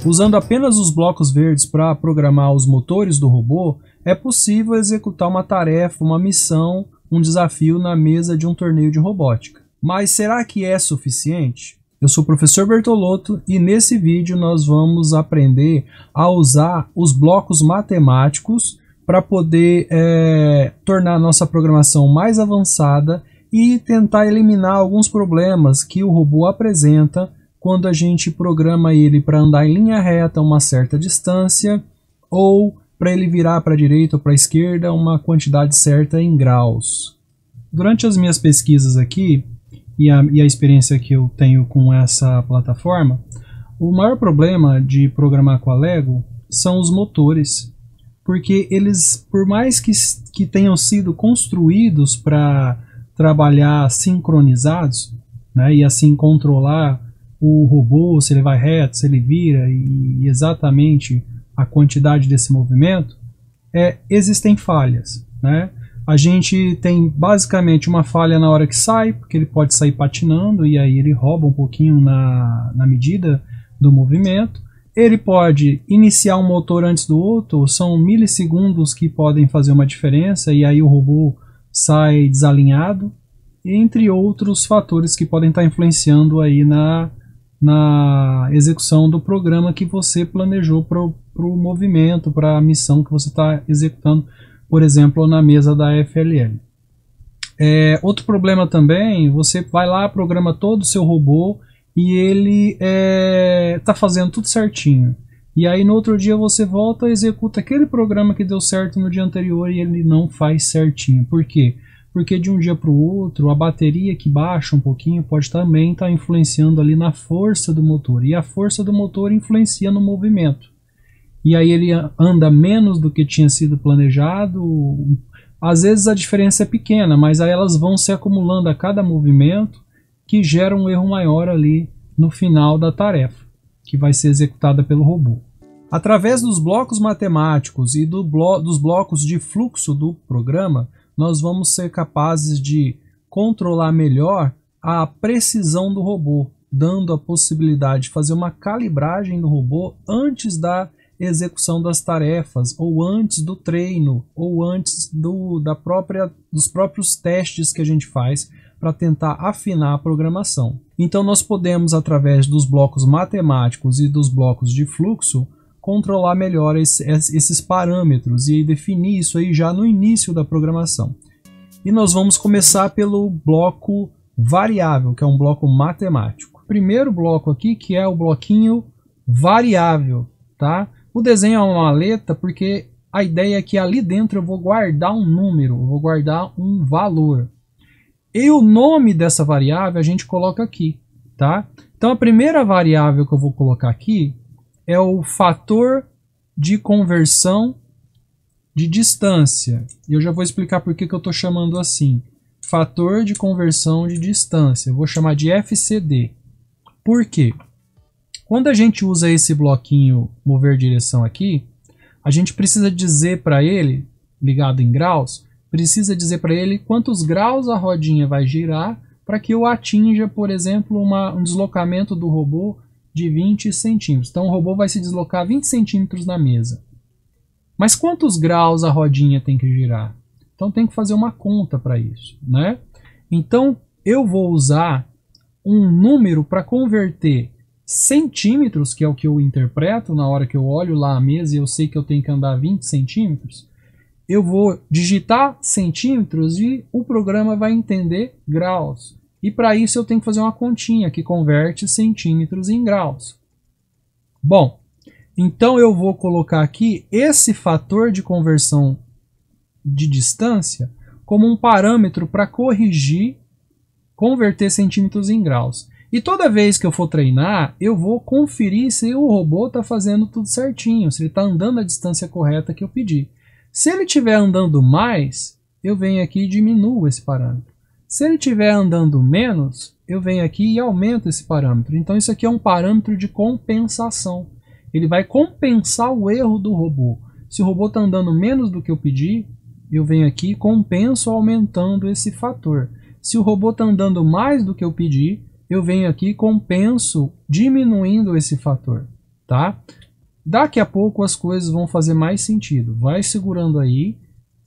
Usando apenas os blocos verdes para programar os motores do robô, é possível executar uma tarefa, uma missão, um desafio na mesa de um torneio de robótica. Mas será que é suficiente? Eu sou o professor Bertolotto e nesse vídeo nós vamos aprender a usar os blocos matemáticos para poder tornar a nossa programação mais avançada e tentar eliminar alguns problemas que o robô apresenta quando a gente programa ele para andar em linha reta a uma certa distância ou para ele virar para a direita ou para a esquerda uma quantidade certa em graus. Durante as minhas pesquisas aqui e a experiência que eu tenho com essa plataforma, o maior problema de programar com a Lego são os motores, porque eles, por mais que tenham sido construídos para trabalhar sincronizados, né, e assim controlar o robô, se ele vai reto, se ele vira e exatamente a quantidade desse movimento, existem falhas, né? A gente tem basicamente uma falha na hora que sai, porque ele pode sair patinando e aí ele rouba um pouquinho na medida do movimento. Ele pode iniciar um motor antes do outro, são milissegundos que podem fazer uma diferença e aí o robô sai desalinhado, entre outros fatores que podem estar influenciando aí na execução do programa que você planejou para o movimento, para a missão que você está executando, por exemplo, na mesa da FLL. Outro problema também, você vai lá, programa todo o seu robô e ele está fazendo tudo certinho. E aí no outro dia você volta e executa aquele programa que deu certo no dia anterior e ele não faz certinho. Por quê? Porque de um dia para o outro, a bateria que baixa um pouquinho pode também estar influenciando ali na força do motor. E a força do motor influencia no movimento. E aí ele anda menos do que tinha sido planejado. Às vezes a diferença é pequena, mas aí elas vão se acumulando a cada movimento que gera um erro maior ali no final da tarefa, que vai ser executada pelo robô. Através dos blocos matemáticos e dos blocos de fluxo do programa, nós vamos ser capazes de controlar melhor a precisão do robô, dando a possibilidade de fazer uma calibragem do robô antes da execução das tarefas, ou antes do treino, ou antes dos próprios testes que a gente faz para tentar afinar a programação. Então nós podemos, através dos blocos matemáticos e dos blocos de fluxo, controlar melhor esses parâmetros e definir isso aí já no início da programação. E nós vamos começar pelo bloco variável, que é um bloco matemático. O primeiro bloco aqui, que é o bloquinho variável, tá? O desenho é uma maleta porque a ideia é que ali dentro eu vou guardar um número, eu vou guardar um valor. E o nome dessa variável a gente coloca aqui, tá? Então a primeira variável que eu vou colocar aqui é o fator de conversão de distância. E eu já vou explicar por que eu estou chamando assim. Fator de conversão de distância. Eu vou chamar de FCD. Por quê? Quando a gente usa esse bloquinho mover direção aqui, a gente precisa dizer para ele, ligado em graus, precisa dizer para ele quantos graus a rodinha vai girar para que eu atinja, por exemplo, um deslocamento do robô de 20 centímetros. Então o robô vai se deslocar 20 centímetros na mesa. Mas quantos graus a rodinha tem que girar? Então tem que fazer uma conta para isso, né? Então eu vou usar um número para converter centímetros, que é o que eu interpreto na hora que eu olho lá a mesa e eu sei que eu tenho que andar 20 centímetros. Eu vou digitar centímetros e o programa vai entender graus. E para isso eu tenho que fazer uma continha que converte centímetros em graus. Bom, então eu vou colocar aqui esse fator de conversão de distância como um parâmetro para converter centímetros em graus. E toda vez que eu for treinar, eu vou conferir se o robô está fazendo tudo certinho, se ele está andando a distância correta que eu pedi. Se ele estiver andando mais, eu venho aqui e diminuo esse parâmetro. Se ele estiver andando menos, eu venho aqui e aumento esse parâmetro. Então isso aqui é um parâmetro de compensação. Ele vai compensar o erro do robô. Se o robô está andando menos do que eu pedi, eu venho aqui e compenso aumentando esse fator. Se o robô está andando mais do que eu pedi, eu venho aqui e compenso diminuindo esse fator. tá? Daqui a pouco as coisas vão fazer mais sentido. Vai segurando aí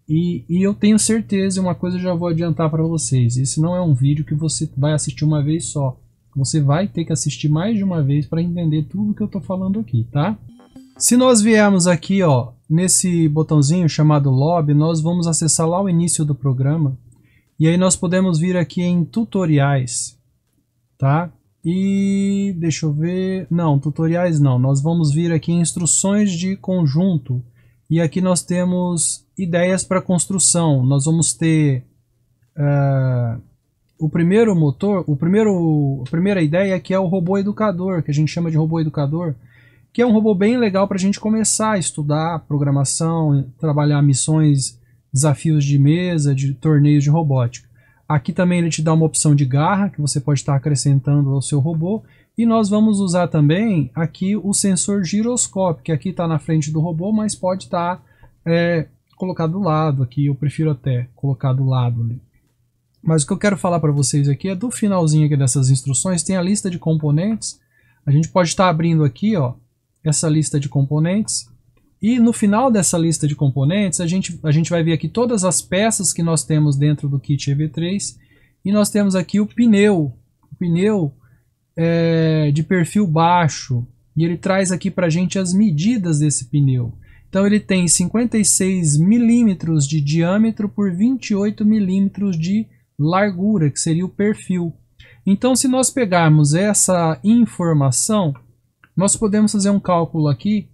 e eu tenho certeza, uma coisa eu já vou adiantar para vocês. Esse não é um vídeo que você vai assistir uma vez só. Você vai ter que assistir mais de uma vez para entender tudo que eu estou falando aqui, tá? Se nós viermos aqui, ó, nesse botãozinho chamado Lobby, nós vamos acessar lá o início do programa. E aí nós podemos vir aqui em tutoriais, tá? E deixa eu ver, não, tutoriais não, nós vamos vir aqui em instruções de conjunto e aqui nós temos ideias para construção. Nós vamos ter o primeiro motor, a primeira ideia que é o robô educador, que a gente chama de robô educador, que é um robô bem legal para a gente começar a estudar programação, trabalhar missões, desafios de mesa, de torneios de robótica. Aqui também ele te dá uma opção de garra, que você pode estar acrescentando ao seu robô. E nós vamos usar também aqui o sensor giroscópio, que aqui está na frente do robô, mas pode estar colocado do lado. Aqui eu prefiro até colocar do lado ali. Mas o que eu quero falar para vocês aqui é do finalzinho aqui dessas instruções, tem a lista de componentes. A gente pode estar abrindo aqui, ó, essa lista de componentes. E no final dessa lista de componentes, a gente vai ver aqui todas as peças que nós temos dentro do kit EV3. E nós temos aqui o pneu de perfil baixo. E ele traz aqui para a gente as medidas desse pneu. Então ele tem 56 milímetros de diâmetro por 28 milímetros de largura, que seria o perfil. Então se nós pegarmos essa informação, nós podemos fazer um cálculo aqui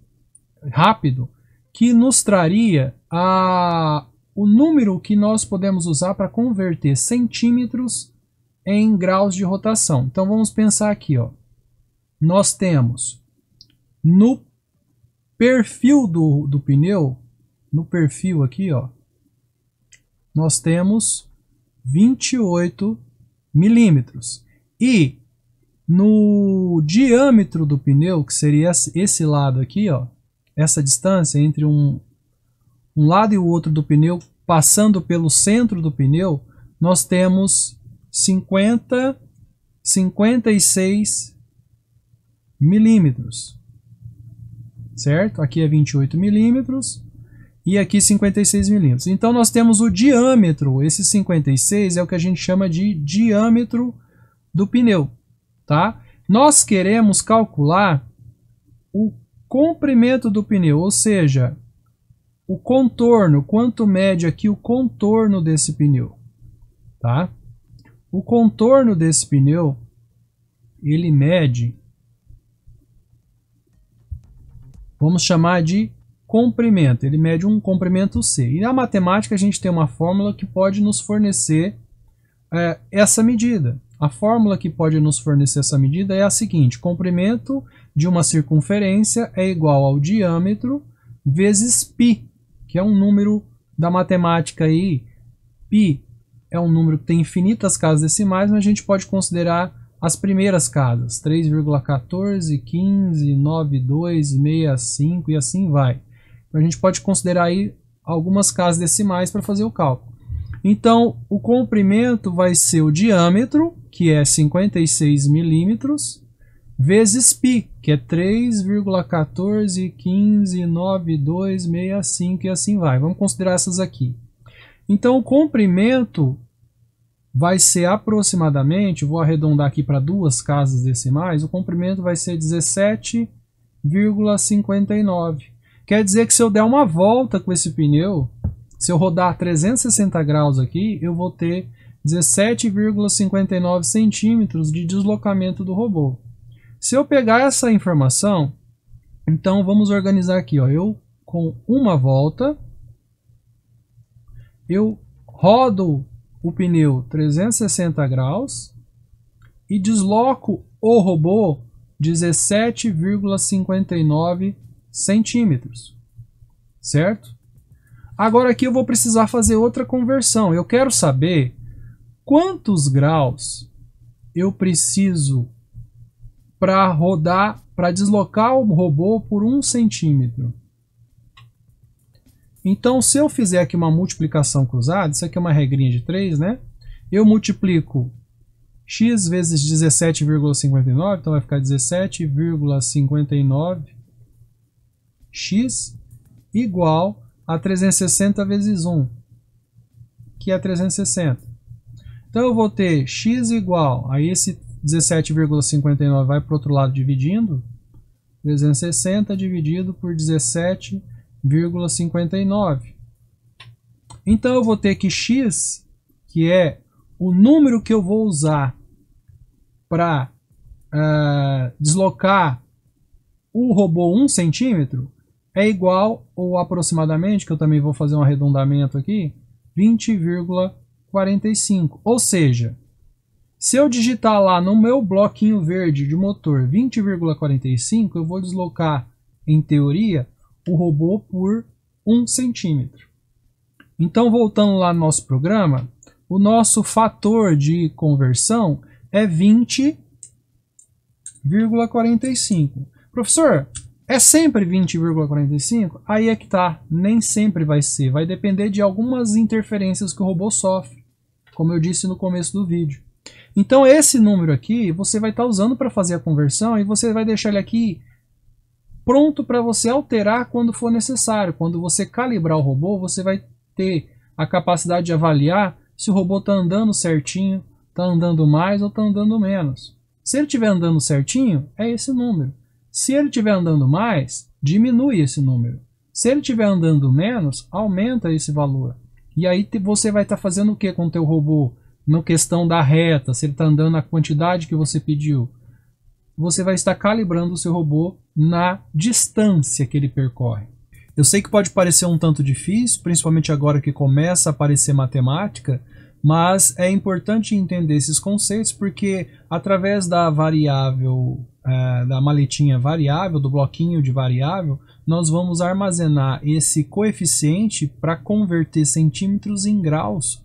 rápido, que nos traria o número que nós podemos usar para converter centímetros em graus de rotação. Então vamos pensar aqui, ó. Nós temos no perfil do pneu, no perfil aqui, ó, nós temos 28 milímetros. E no diâmetro do pneu, que seria esse lado aqui, ó, essa distância entre um lado e o outro do pneu, passando pelo centro do pneu, nós temos 56 milímetros, certo? Aqui é 28 milímetros e aqui 56 milímetros. Então nós temos o diâmetro, esse 56 é o que a gente chama de diâmetro do pneu, tá? Nós queremos calcular o comprimento do pneu, ou seja, o contorno, quanto mede aqui o contorno desse pneu, tá? O contorno desse pneu, ele mede, vamos chamar de comprimento, ele mede um comprimento C. E na matemática a gente tem uma fórmula que pode nos fornecer essa medida. A fórmula que pode nos fornecer essa medida é a seguinte: comprimento de uma circunferência é igual ao diâmetro vezes π, que é um número da matemática aí. Π é um número que tem infinitas casas decimais, mas a gente pode considerar as primeiras casas, 3,14, 15, 92, 65 e assim vai. Então a gente pode considerar aí algumas casas decimais para fazer o cálculo. Então o comprimento vai ser o diâmetro, que é 56 milímetros, vezes π, que é 3,14, 15, 92, 65 e assim vai. Vamos considerar essas aqui. Então o comprimento vai ser aproximadamente, vou arredondar aqui para duas casas decimais, o comprimento vai ser 17,59. Quer dizer que se eu der uma volta com esse pneu, se eu rodar 360 graus aqui, eu vou ter 17,59 centímetros de deslocamento do robô. Se eu pegar essa informação, então vamos organizar aqui, ó, eu com uma volta, eu rodo o pneu 360 graus e desloco o robô 17,59 centímetros, certo? Agora aqui eu vou precisar fazer outra conversão. Eu quero saber quantos graus eu preciso para rodar, para deslocar o robô por 1 centímetro. Então, se eu fizer aqui uma multiplicação cruzada, isso aqui é uma regrinha de 3, né? Eu multiplico x vezes 17,59, então vai ficar 17,59 x igual a 360 vezes 1, que é 360. Então eu vou ter x igual a esse 17,59 vai para o outro lado dividindo, 360 dividido por 17,59. Então eu vou ter que x, que é o número que eu vou usar para deslocar o robô 1 centímetro, é igual, ou aproximadamente, que eu também vou fazer um arredondamento aqui, 20,45. Ou seja, se eu digitar lá no meu bloquinho verde de motor 20,45, eu vou deslocar, em teoria, o robô por 1 centímetro. Então, voltando lá no nosso programa, o nosso fator de conversão é 20,45. Professor, é sempre 20,45? Aí é que tá, nem sempre vai ser. Vai depender de algumas interferências que o robô sofre, como eu disse no começo do vídeo. Então esse número aqui você vai estar usando para fazer a conversão e você vai deixar ele aqui pronto para você alterar quando for necessário. Quando você calibrar o robô, você vai ter a capacidade de avaliar se o robô está andando certinho, está andando mais ou está andando menos. Se ele estiver andando certinho, é esse número. Se ele estiver andando mais, diminui esse número. Se ele estiver andando menos, aumenta esse valor. E aí você vai estar fazendo o que com o teu robô? Na questão da reta, se ele está andando na quantidade que você pediu. Você vai estar calibrando o seu robô na distância que ele percorre. Eu sei que pode parecer um tanto difícil, principalmente agora que começa a aparecer matemática, mas é importante entender esses conceitos porque através da variável, da maletinha variável, do bloquinho de variável, nós vamos armazenar esse coeficiente para converter centímetros em graus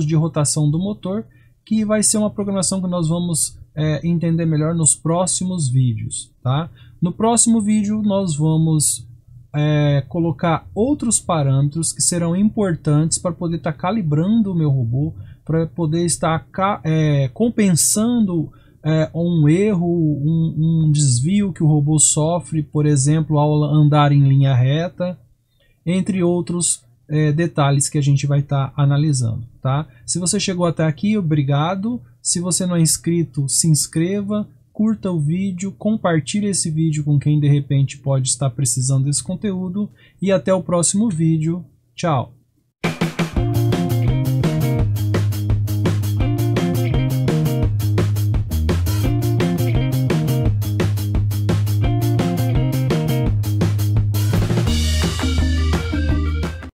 de rotação do motor, que vai ser uma programação que nós vamos entender melhor nos próximos vídeos. Tá? No próximo vídeo nós vamos colocar outros parâmetros que serão importantes para poder estar calibrando o meu robô, para poder estar compensando um erro, um desvio que o robô sofre, por exemplo, ao andar em linha reta, entre outros detalhes que a gente vai estar analisando. Tá? Se você chegou até aqui, obrigado. Se você não é inscrito, se inscreva, curta o vídeo, compartilhe esse vídeo com quem de repente pode estar precisando desse conteúdo e até o próximo vídeo. Tchau!